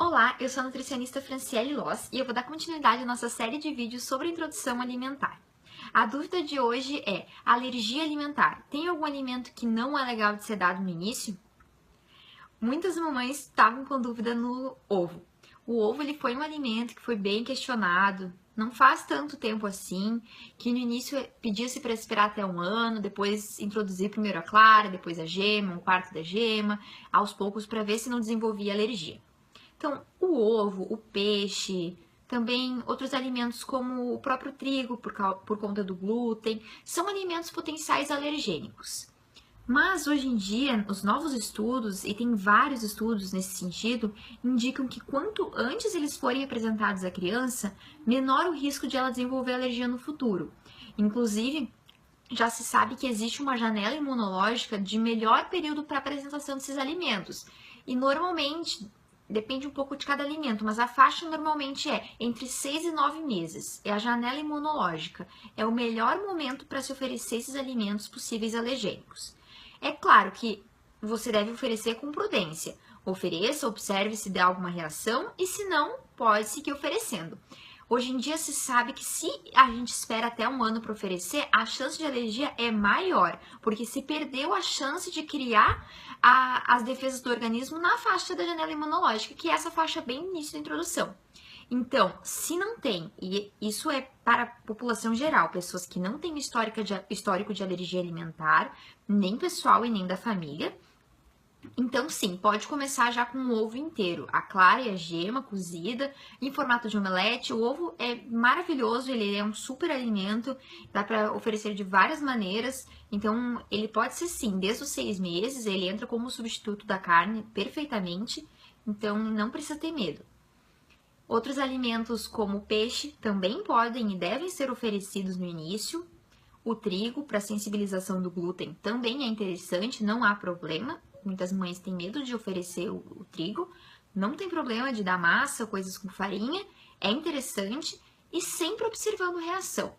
Olá, eu sou a nutricionista Franciele Loss e eu vou dar continuidade à nossa série de vídeos sobre introdução alimentar. A dúvida de hoje é: alergia alimentar. Tem algum alimento que não é legal de ser dado no início? Muitas mamães estavam com dúvida no ovo. O ovo ele foi um alimento que foi bem questionado, não faz tanto tempo assim, que no início pedia-se para esperar até um ano, depois introduzir primeiro a clara, depois a gema, um quarto da gema, aos poucos para ver se não desenvolvia alergia. Então, o ovo, o peixe, também outros alimentos como o próprio trigo, por conta do glúten, são alimentos potenciais alergênicos. Mas hoje em dia, os novos estudos, e tem vários estudos nesse sentido, indicam que quanto antes eles forem apresentados à criança, menor o risco de ela desenvolver alergia no futuro. Inclusive, já se sabe que existe uma janela imunológica de melhor período para a apresentação desses alimentos. E normalmente, depende um pouco de cada alimento, mas a faixa normalmente é entre 6 e 9 meses. É a janela imunológica. É o melhor momento para se oferecer esses alimentos possíveis alergênicos. É claro que você deve oferecer com prudência. Ofereça, observe se dá alguma reação e se não, pode seguir oferecendo. Hoje em dia se sabe que se a gente espera até um ano para oferecer, a chance de alergia é maior, porque se perdeu a chance de criar as defesas do organismo na faixa da janela imunológica, que é essa faixa bem no início da introdução. Então, se não tem, e isso é para a população geral, pessoas que não têm histórico de alergia alimentar, nem pessoal e nem da família, então sim, pode começar já com o ovo inteiro, a clara e a gema cozida, em formato de omelete. O ovo é maravilhoso, ele é um super alimento, dá para oferecer de várias maneiras, então ele pode ser sim, desde os 6 meses, ele entra como substituto da carne perfeitamente, então não precisa ter medo. Outros alimentos como o peixe também podem e devem ser oferecidos no início. O trigo, para sensibilização do glúten, também é interessante, não há problema. Muitas mães têm medo de oferecer o trigo. Não tem problema de dar massa, coisas com farinha. É interessante e sempre observando reação.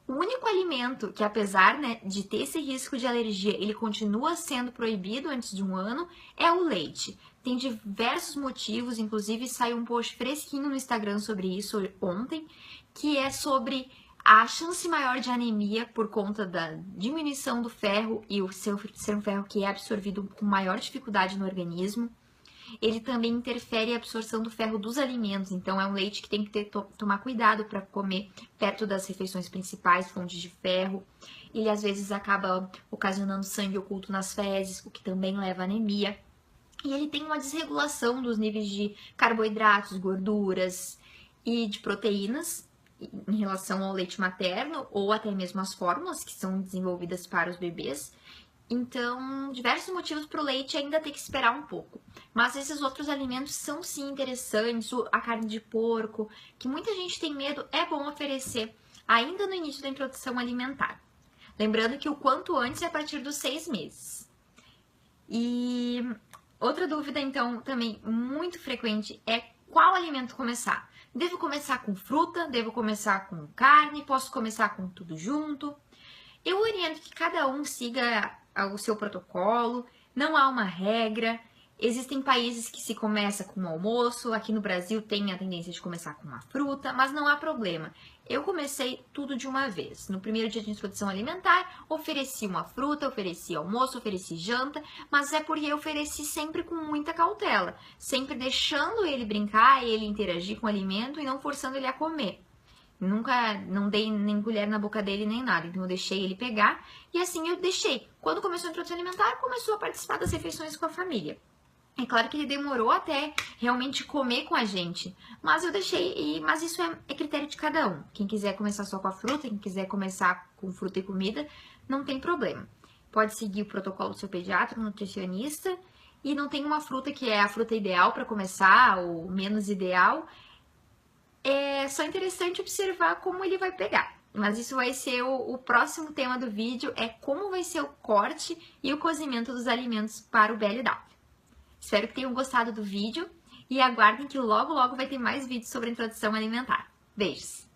O único alimento que, apesar de ter esse risco de alergia, ele continua sendo proibido antes de um ano, é o leite. Tem diversos motivos, inclusive saiu um post fresquinho no Instagram sobre isso ontem, que é sobre a chance maior de anemia por conta da diminuição do ferro e o ser um ferro que é absorvido com maior dificuldade no organismo. Ele também interfere a absorção do ferro dos alimentos, então é um leite que tem que tomar cuidado para comer perto das refeições principais, fontes de ferro. Ele às vezes acaba ocasionando sangue oculto nas fezes, o que também leva à anemia. E ele tem uma desregulação dos níveis de carboidratos, gorduras e de proteínas em relação ao leite materno ou até mesmo as fórmulas que são desenvolvidas para os bebês. Então, diversos motivos para o leite ainda ter que esperar um pouco. Mas esses outros alimentos são sim interessantes, a carne de porco, que muita gente tem medo, é bom oferecer ainda no início da introdução alimentar. Lembrando que o quanto antes é a partir dos 6 meses. E outra dúvida, então, também muito frequente é qual alimento começar. Devo começar com fruta? Devo começar com carne? Posso começar com tudo junto? Eu oriento que cada um siga o seu protocolo, não há uma regra. Existem países que se começa com o almoço, aqui no Brasil tem a tendência de começar com uma fruta, mas não há problema. Eu comecei tudo de uma vez. No primeiro dia de introdução alimentar, ofereci uma fruta, ofereci almoço, ofereci janta, mas é porque eu ofereci sempre com muita cautela, sempre deixando ele brincar, ele interagir com o alimento e não forçando ele a comer. Nunca, não dei nem colher na boca dele, nem nada. Então, eu deixei ele pegar. E assim eu deixei. Quando começou a introdução alimentar, começou a participar das refeições com a família. É claro que ele demorou até realmente comer com a gente. Mas eu deixei, mas isso é critério de cada um. Quem quiser começar só com a fruta, quem quiser começar com fruta e comida, não tem problema. Pode seguir o protocolo do seu pediatra, nutricionista. E não tem uma fruta que é a fruta ideal para começar, ou menos ideal. É só interessante observar como ele vai pegar. Mas isso vai ser o próximo tema do vídeo, é como vai ser o corte e o cozimento dos alimentos para o BLW. Espero que tenham gostado do vídeo e aguardem que logo vai ter mais vídeos sobre introdução alimentar. Beijos!